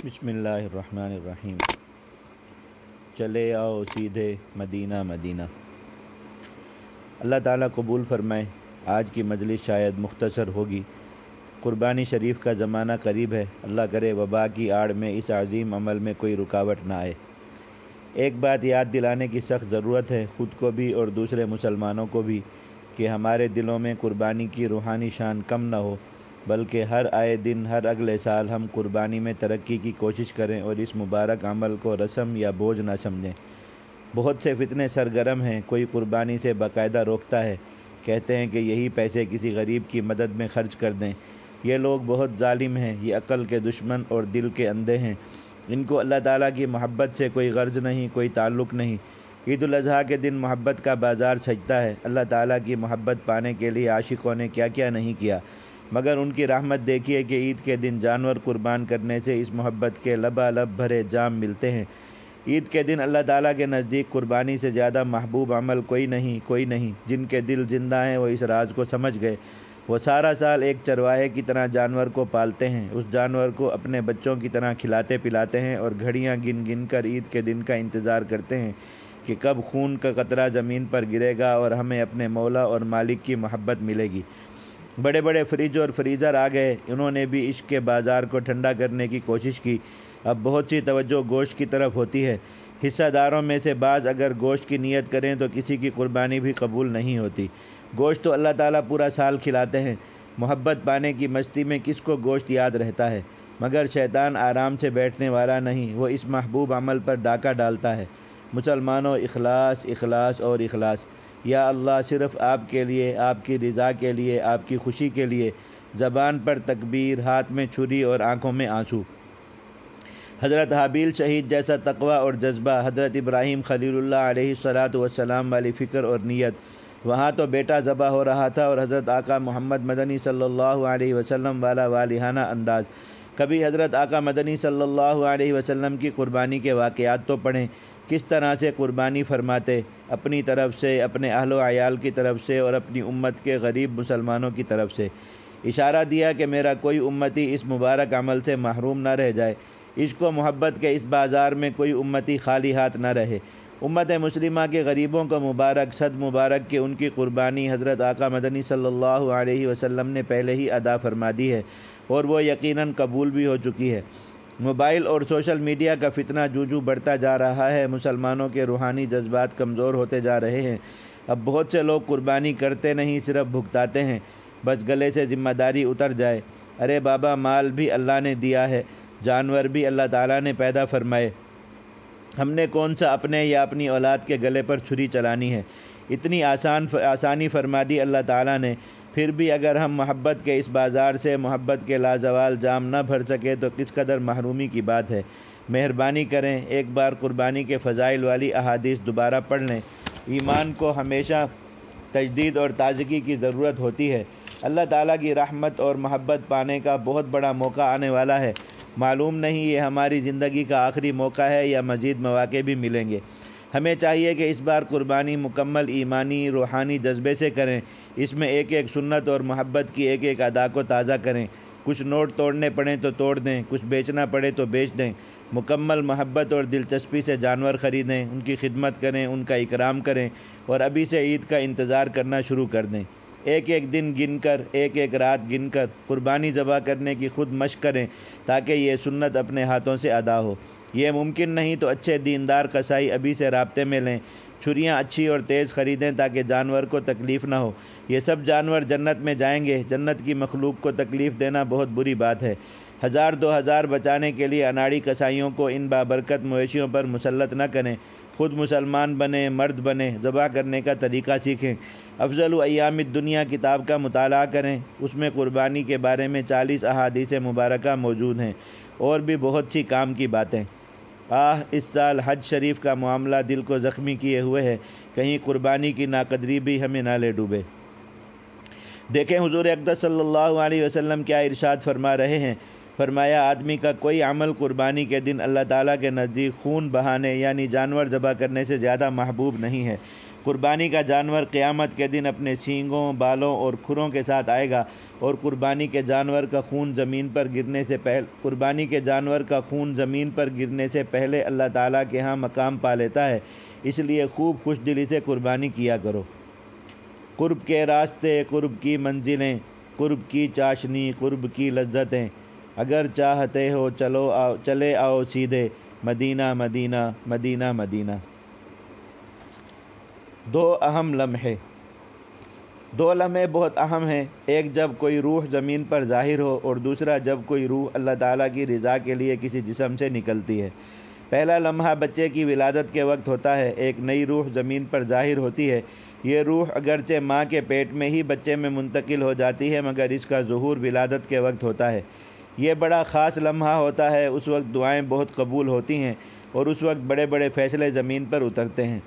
بسم اللہ الرحمن الرحیم۔ چلے آؤ سیدھے مدینہ مدینہ۔ اللہ تعالیٰ قبول فرمائے۔ آج کی مجلس شاید مختصر ہوگی۔ قربانی شریف کا زمانہ قریب ہے۔ اللہ کرے وبا کی آڑ میں اس عظیم عمل میں کوئی رکاوٹ نہ آئے۔ ایک بات یاد دلانے کی سخت ضرورت ہے، خود کو بھی اور دوسرے مسلمانوں کو بھی، کہ ہمارے دلوں میں قربانی کی روحانی شان کم نہ ہو، بلکہ ہر آئے دن، ہر اگلے سال ہم قربانی میں ترقی کی کوشش کریں اور اس مبارک عمل کو رسم یا بوجھ نہ سمجھیں۔ بہت سے فتنے سرگرم ہیں۔ کوئی قربانی سے باقاعدہ روکتا ہے، کہتے ہیں کہ یہی پیسے کسی غریب کی مدد میں خرچ کر دیں۔ یہ لوگ بہت ظالم ہیں، یہ عقل کے دشمن اور دل کے اندھے ہیں۔ ان کو اللہ تعالیٰ کی محبت سے کوئی غرض نہیں، کوئی تعلق نہیں۔ عید الاضحیٰ کے دن محبت کا بازار سجتا ہے۔ اللہ تعالیٰ کی محبت پانے کے لیے عاشقوں نے کیا کیا نہیں کیا، مگر ان کی رحمت دیکھیے کہ عید کے دن جانور قربان کرنے سے اس محبت کے لبالب بھرے جام ملتے ہیں۔ عید کے دن اللہ تعالیٰ کے نزدیک قربانی سے زیادہ محبوب عمل کوئی نہیں۔ جن کے دل زندہ ہیں وہ اس راز کو سمجھ گئے۔ وہ سارا سال ایک چرواہے کی طرح جانور کو پالتے ہیں، اس جانور کو اپنے بچوں کی طرح کھلاتے پلاتے ہیں اور گھڑیاں گن گن کر عید کے دن کا انتظار کرتے ہیں کہ کب خون کا قطرہ زمین پر گرے گا اور ہمیں اپنے مولا اور مالک کی محبت ملے گی۔ بڑے بڑے فریج اور فریزر آ گئے، انہوں نے بھی عشق کے بازار کو ٹھنڈا کرنے کی کوشش کی۔ اب بہت سی توجہ گوشت کی طرف ہوتی ہے۔ حصہ داروں میں سے بعض اگر گوشت کی نیت کریں تو کسی کی قربانی بھی قبول نہیں ہوتی۔ گوشت تو اللہ تعالیٰ پورا سال کھلاتے ہیں۔ محبت پانے کی مستی میں کس کو گوشت یاد رہتا ہے، مگر شیطان آرام سے بیٹھنے والا نہیں، وہ اس محبوب عمل پر ڈاکہ ڈالتا ہے۔ مسلمانوں، اخلاص، اخلاص اور اخلاص۔ یا اللہ، صرف آپ کے لیے، آپ کی رضا کے لیے، آپ کی خوشی کے لیے۔ زبان پر تکبیر، ہاتھ میں چھری اور آنکھوں میں آنسو۔ حضرت حابیل شہید جیسا تقویٰ اور جذبہ، حضرت ابراہیم خلیل اللہ علیہ الصلاۃ والی فکر اور نیت۔ وہاں تو بیٹا ذبح ہو رہا تھا اور حضرت آقا محمد مدنی صلی اللہ علیہ وسلم والا والہانہ انداز۔ کبھی حضرت آقا مدنی صلی اللہ علیہ وسلم کی قربانی کے واقعات تو پڑھیں، کس طرح سے قربانی فرماتے، اپنی طرف سے، اپنے اہل و عیال کی طرف سے اور اپنی امت کے غریب مسلمانوں کی طرف سے۔ اشارہ دیا کہ میرا کوئی امتی اس مبارک عمل سے محروم نہ رہ جائے۔ عشق و محبت کے اس بازار میں کوئی امتی خالی ہاتھ نہ رہے۔ امت مسلمہ کے غریبوں کو مبارک، صد مبارک کہ ان کی قربانی حضرت آقا مدنی صلی اللہ علیہ وسلم نے پہلے ہی ادا فرما دی ہے اور وہ یقیناً قبول بھی ہو چکی ہے۔ موبائل اور سوشل میڈیا کا فتنہ جوں بڑھتا جا رہا ہے، مسلمانوں کے روحانی جذبات کمزور ہوتے جا رہے ہیں۔ اب بہت سے لوگ قربانی کرتے نہیں، صرف بھگتاتے ہیں، بس گلے سے ذمہ داری اتر جائے۔ ارے بابا، مال بھی اللہ نے دیا ہے، جانور بھی اللہ تعالیٰ نے پیدا فرمائے، ہم نے کون سا اپنے یا اپنی اولاد کے گلے پر چھری چلانی ہے؟ اتنی آسانی فرما دی اللہ تعالیٰ نے۔ پھر بھی اگر ہم محبت کے اس بازار سے محبت کے لازوال جام نہ بھر سکے تو کس قدر محرومی کی بات ہے۔ مہربانی کریں، ایک بار قربانی کے فضائل والی احادیث دوبارہ پڑھ لیں۔ ایمان کو ہمیشہ تجدید اور تازگی کی ضرورت ہوتی ہے۔ اللہ تعالیٰ کی رحمت اور محبت پانے کا بہت بڑا موقع آنے والا ہے۔ معلوم نہیں یہ ہماری زندگی کا آخری موقع ہے یا مزید مواقع بھی ملیں گے۔ ہمیں چاہیے کہ اس بار قربانی مکمل ایمانی روحانی جذبے سے کریں۔ اس میں ایک ایک سنت اور محبت کی ایک ایک ادا کو تازہ کریں۔ کچھ نوٹ توڑنے پڑیں تو توڑ دیں، کچھ بیچنا پڑے تو بیچ دیں۔ مکمل محبت اور دلچسپی سے جانور خریدیں، ان کی خدمت کریں، ان کا اکرام کریں اور ابھی سے عید کا انتظار کرنا شروع کر دیں۔ ایک ایک دن گن کر، ایک ایک رات گن کر قربانی ذبح کرنے کی خود مشق کریں تاکہ یہ سنت اپنے ہاتھوں سے ادا ہو۔ یہ ممکن نہیں تو اچھے دیندار قصائی ابھی سے رابطے میں لیں۔ چھریاں اچھی اور تیز خریدیں تاکہ جانور کو تکلیف نہ ہو۔ یہ سب جانور جنت میں جائیں گے۔ جنت کی مخلوق کو تکلیف دینا بہت بری بات ہے۔ 1000-2000 بچانے کے لیے اناڑی قصائیوں کو ان بابرکت مویشیوں پر مسلط نہ کریں۔ خود مسلمان بنیں، مرد بنیں، ذبح کرنے کا طریقہ سیکھیں۔ افضل ایام الدنیا کتاب کا مطالعہ کریں، اس میں قربانی کے بارے میں 40 احادیث مبارکہ موجود ہیں، اور بھی بہت سی کام کی باتیں۔ اس سال حج شریف کا معاملہ دل کو زخمی کیے ہوئے ہے، کہیں قربانی کی ناقدری بھی ہمیں نہ لے ڈوبے۔ دیکھیں حضور اقدس صلی اللہ علیہ وسلم کیا ارشاد فرما رہے ہیں۔ فرمایا، آدمی کا کوئی عمل قربانی کے دن اللہ تعالیٰ کے نزدیک خون بہانے یعنی جانور ذبح کرنے سے زیادہ محبوب نہیں ہے۔ قربانی کا جانور قیامت کے دن اپنے سینگوں، بالوں اور کھروں کے ساتھ آئے گا، اور قربانی کے جانور کا خون زمین پر گرنے سے پہلے اللہ تعالیٰ کے ہاں مقام پا لیتا ہے۔ اس لیے خوب خوش دلی سے قربانی کیا کرو۔ قرب کے راستے، قرب کی منزلیں، قرب کی چاشنی، قرب کی لذتیں، اگر چاہتے ہو چلے آؤ سیدھے مدینہ مدینہ مدینہ مدینہ۔ دو لمحے بہت اہم ہیں، ایک جب کوئی روح زمین پر ظاہر ہو، اور دوسرا جب کوئی روح اللہ تعالیٰ کی رضا کے لیے کسی جسم سے نکلتی ہے۔ پہلا لمحہ بچے کی ولادت کے وقت ہوتا ہے، ایک نئی روح زمین پر ظاہر ہوتی ہے۔ یہ روح اگرچہ ماں کے پیٹ میں ہی بچے میں منتقل ہو جاتی ہے، مگر اس کا ظہور ولادت کے وقت ہوتا ہے۔ یہ بڑا خاص لمحہ ہوتا ہے، اس وقت دعائیں بہت قبول ہوتی ہیں، اور اس وقت بڑے بڑے فیصلے زمین پر اترتے ہیں۔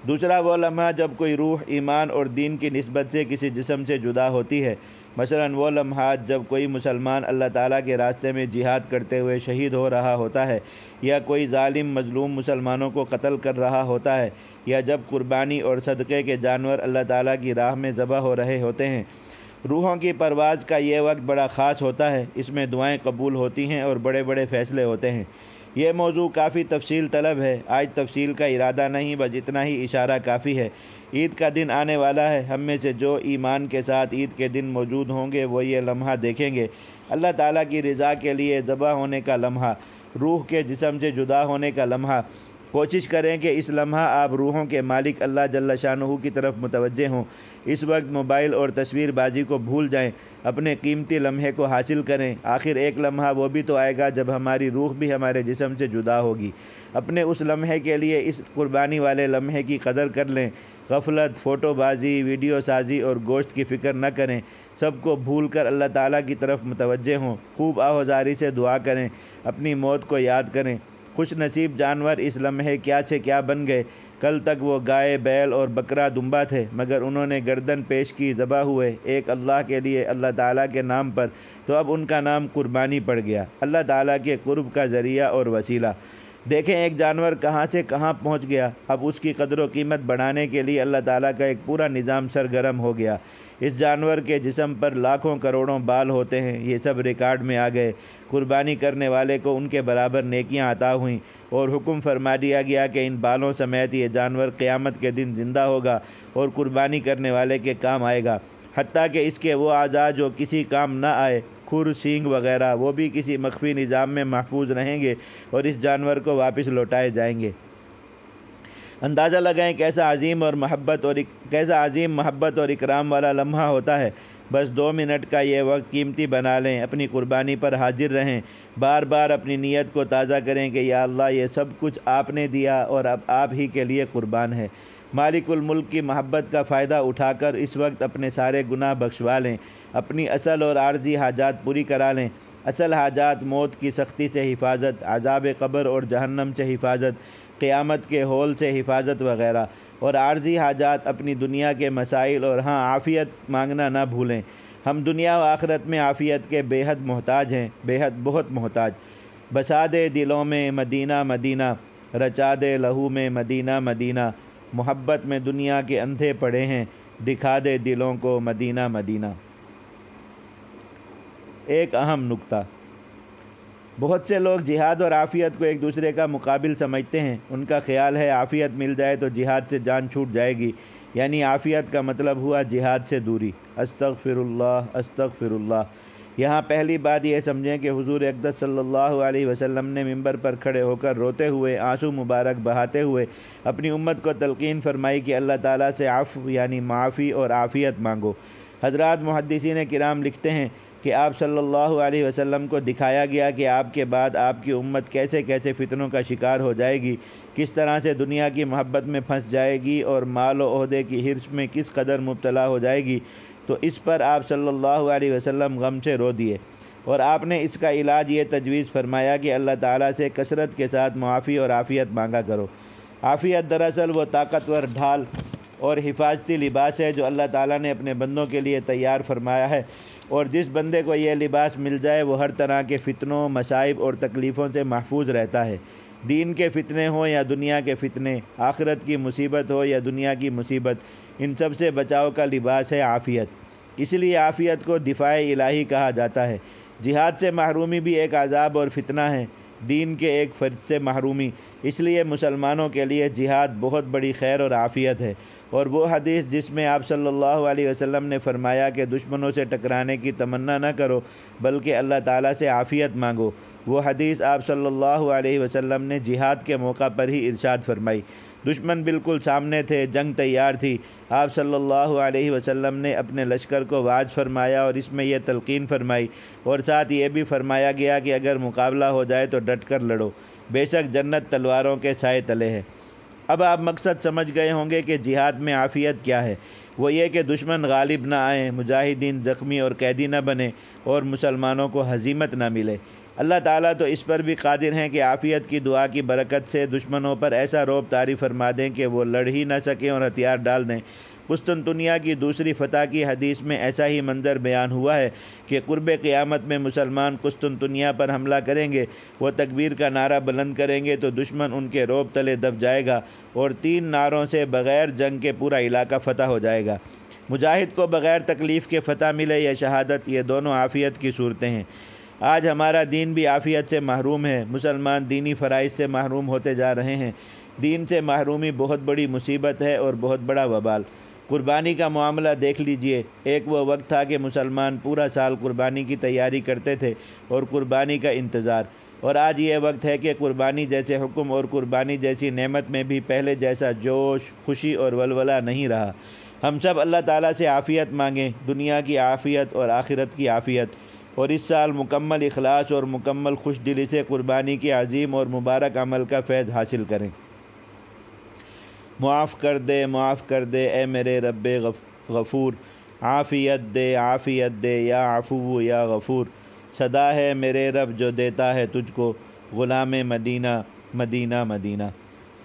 دوسرا وہ لمحہ جب کوئی روح ایمان اور دین کی نسبت سے کسی جسم سے جدا ہوتی ہے، مثلاً وہ لمحات جب کوئی مسلمان اللہ تعالیٰ کے راستے میں جہاد کرتے ہوئے شہید ہو رہا ہوتا ہے، یا کوئی ظالم مظلوم مسلمانوں کو قتل کر رہا ہوتا ہے، یا جب قربانی اور صدقے کے جانور اللہ تعالیٰ کی راہ میں ذبح ہو رہے ہوتے ہیں۔ روحوں کی پرواز کا یہ وقت بڑا خاص ہوتا ہے، اس میں دعائیں قبول ہوتی ہیں اور بڑے بڑے فیصلے ہوتے ہیں۔ یہ موضوع کافی تفصیل طلب ہے، آج تفصیل کا ارادہ نہیں، بس اتنا ہی اشارہ کافی ہے۔ عید کا دن آنے والا ہے، ہم میں سے جو ایمان کے ساتھ عید کے دن موجود ہوں گے وہ یہ لمحہ دیکھیں گے، اللہ تعالیٰ کی رضا کے لیے ذبح ہونے کا لمحہ، روح کے جسم سے جدا ہونے کا لمحہ۔ کوشش کریں کہ اس لمحہ آپ روحوں کے مالک اللہ جل شانہ کی طرف متوجہ ہوں۔ اس وقت موبائل اور تصویر بازی کو بھول جائیں، اپنے قیمتی لمحے کو حاصل کریں۔ آخر ایک لمحہ وہ بھی تو آئے گا جب ہماری روح بھی ہمارے جسم سے جدا ہوگی۔ اپنے اس لمحے کے لیے اس قربانی والے لمحے کی قدر کر لیں۔ غفلت، فوٹو بازی، ویڈیو سازی اور گوشت کی فکر نہ کریں، سب کو بھول کر اللہ تعالیٰ کی طرف متوجہ ہوں۔ خوب آہوازاری سے دعا کریں، اپنی موت کو یاد کریں۔ خوش نصیب جانور اس لمحے کیا سے کیا بن گئے۔ کل تک وہ گائے، بیل اور بکرا دمبا تھے، مگر انہوں نے گردن پیش کی، ذبح ہوئے ایک اللہ کے لیے، اللہ تعالیٰ کے نام پر، تو اب ان کا نام قربانی پڑ گیا، اللہ تعالیٰ کے قرب کا ذریعہ اور وسیلہ۔ دیکھیں ایک جانور کہاں سے کہاں پہنچ گیا، اب اس کی قدر و قیمت بڑھانے کے لیے اللہ تعالیٰ کا ایک پورا نظام سرگرم ہو گیا۔ اس جانور کے جسم پر لاکھوں کروڑوں بال ہوتے ہیں، یہ سب ریکارڈ میں آ گئے۔ قربانی کرنے والے کو ان کے برابر نیکیاں عطا ہوئیں، اور حکم فرما دیا گیا کہ ان بالوں سمیت یہ جانور قیامت کے دن زندہ ہوگا اور قربانی کرنے والے کے کام آئے گا، حتیٰ کہ اس کے وہ اعضاء جو کسی کام نہ آئے، کھر، سینگ وغیرہ، وہ بھی کسی مخفی نظام میں محفوظ رہیں گے اور اس جانور کو واپس لوٹائے جائیں گے۔ اندازہ لگائیں کیسا عظیم محبت اور اکرام والا لمحہ ہوتا ہے۔ بس 2 منٹ کا یہ وقت قیمتی بنا لیں، اپنی قربانی پر حاضر رہیں، بار بار اپنی نیت کو تازہ کریں کہ یا اللہ یہ سب کچھ آپ نے دیا اور اب آپ ہی کے لیے قربان ہے۔ مالک الملک کی محبت کا فائدہ اٹھا کر اس وقت اپنے سارے گناہ بخشوا لیں، اپنی اصل اور عارضی حاجات پوری کرا لیں۔ اصل حاجات موت کی سختی سے حفاظت، عذاب قبر اور جہنم سے حفاظت، قیامت کے ہول سے حفاظت وغیرہ، اور عارضی حاجات اپنی دنیا کے مسائل، اور ہاں عافیت مانگنا نہ بھولیں۔ ہم دنیا و آخرت میں عافیت کے بے حد محتاج ہیں، بہت محتاج۔ بسا دے دلوں میں مدینہ مدینہ، رچا دے لہو میں مدینہ مدینہ، محبت میں دنیا کے اندھے پڑے ہیں، دکھا دے دلوں کو مدینہ مدینہ۔ ایک اہم نکتہ، بہت سے لوگ جہاد اور عافیت کو ایک دوسرے کا مقابل سمجھتے ہیں۔ ان کا خیال ہے عافیت مل جائے تو جہاد سے جان چھوٹ جائے گی، یعنی عافیت کا مطلب ہوا جہاد سے دوری۔ استغفر اللہ استغفر اللہ۔ یہاں پہلی بات یہ سمجھیں کہ حضور اقدس صلی اللہ علیہ وسلم نے منبر پر کھڑے ہو کر روتے ہوئے، آنسو مبارک بہاتے ہوئے اپنی امت کو تلقین فرمائی کہ اللہ تعالیٰ سے عفو یعنی معافی اور عافیت مانگو۔ حضرات محدثین کرام لکھتے ہیں کہ آپ صلی اللہ علیہ وسلم کو دکھایا گیا کہ آپ کے بعد آپ کی امت کیسے کیسے فتنوں کا شکار ہو جائے گی، کس طرح سے دنیا کی محبت میں پھنس جائے گی اور مال و عہدے کی حرص میں کس قدر مبتلا ہو جائے گی، تو اس پر آپ صلی اللہ علیہ وسلم غم سے رو دیے، اور آپ نے اس کا علاج یہ تجویز فرمایا کہ اللہ تعالیٰ سے کثرت کے ساتھ معافی اور عافیت مانگا کرو۔ عافیت دراصل وہ طاقتور ڈھال اور حفاظتی لباس ہے جو اللہ تعالیٰ نے اپنے بندوں کے لیے تیار فرمایا ہے، اور جس بندے کو یہ لباس مل جائے وہ ہر طرح کے فتنوں، مصائب اور تکلیفوں سے محفوظ رہتا ہے۔ دین کے فتنے ہوں یا دنیا کے فتنے، آخرت کی مصیبت ہو یا دنیا کی مصیبت، ان سب سے بچاؤ کا لباس ہے عافیت۔ اس لیے عافیت کو دفاع الہی کہا جاتا ہے۔ جہاد سے محرومی بھی ایک عذاب اور فتنہ ہے، دین کے ایک فرد سے محرومی۔ اس لیے مسلمانوں کے لیے جہاد بہت بڑی خیر اور عافیت ہے۔ اور وہ حدیث جس میں آپ صلی اللہ علیہ وسلم نے فرمایا کہ دشمنوں سے ٹکرانے کی تمنا نہ کرو بلکہ اللہ تعالیٰ سے عافیت مانگو، وہ حدیث آپ صلی اللہ علیہ وسلم نے جہاد کے موقع پر ہی ارشاد فرمائی۔ دشمن بالکل سامنے تھے، جنگ تیار تھی۔ آپ صلی اللہ علیہ وسلم نے اپنے لشکر کو واعظ فرمایا اور اس میں یہ تلقین فرمائی اور ساتھ یہ بھی فرمایا گیا کہ اگر مقابلہ ہو جائے تو ڈٹ کر لڑو، بے شک جنت تلواروں کے سائے تلے ہے۔ اب آپ مقصد سمجھ گئے ہوں گے کہ جہاد میں عافیت کیا ہے۔ وہ یہ کہ دشمن غالب نہ آئیں، مجاہدین زخمی اور قیدی نہ بنیں اور مسلمانوں کو ہزیمت نہ ملے۔ اللہ تعالیٰ تو اس پر بھی قادر ہیں کہ عافیت کی دعا کی برکت سے دشمنوں پر ایسا رعب طاری فرما دیں کہ وہ لڑ ہی نہ سکیں اور ہتھیار ڈال دیں۔ قسطنطنیہ کی دوسری فتح کی حدیث میں ایسا ہی منظر بیان ہوا ہے کہ قرب قیامت میں مسلمان قسطنطنیہ پر حملہ کریں گے، وہ تکبیر کا نعرہ بلند کریں گے تو دشمن ان کے رعب تلے دب جائے گا اور 3 نعروں سے بغیر جنگ کے پورا علاقہ فتح ہو جائے گا۔ مجاہد کو بغیر تکلیف کے فتح ملے یا شہادت، یہ دونوں عافیت کی صورتیں ہیں۔ آج ہمارا دین بھی عافیت سے محروم ہے، مسلمان دینی فرائض سے محروم ہوتے جا رہے ہیں۔ دین سے محرومی بہت بڑی مصیبت ہے اور بہت بڑا وبال۔ قربانی کا معاملہ دیکھ لیجئے، ایک وہ وقت تھا کہ مسلمان پورا سال قربانی کی تیاری کرتے تھے اور قربانی کا انتظار، اور آج یہ وقت ہے کہ قربانی جیسے حکم اور قربانی جیسی نعمت میں بھی پہلے جیسا جوش، خوشی اور ولولہ نہیں رہا۔ ہم سب اللہ تعالیٰ سے عافیت مانگیں، دنیا کی عافیت اور آخرت کی عافیت، اور اس سال مکمل اخلاص اور مکمل خوش دلی سے قربانی کے عظیم اور مبارک عمل کا فیض حاصل کریں۔ معاف کر دے اے میرے رب غفور، عافیت دے یا عفو یا غفور۔ صدا ہے میرے رب جو دیتا ہے تجھ کو، غلام مدینہ مدینہ مدینہ۔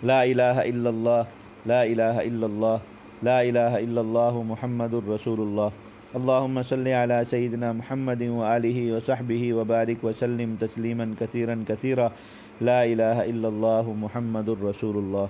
لا الہ الا اللہ، لا الہ الا اللہ، لا الہ الا اللہ محمد الرسول اللہ۔ اللہم صلی علی سیدنا محمد وآلہ وصحبہ وبارک وسلم تسلیما کثیرا کثیرا۔ لا الہ الا اللہ محمد الرسول اللہ۔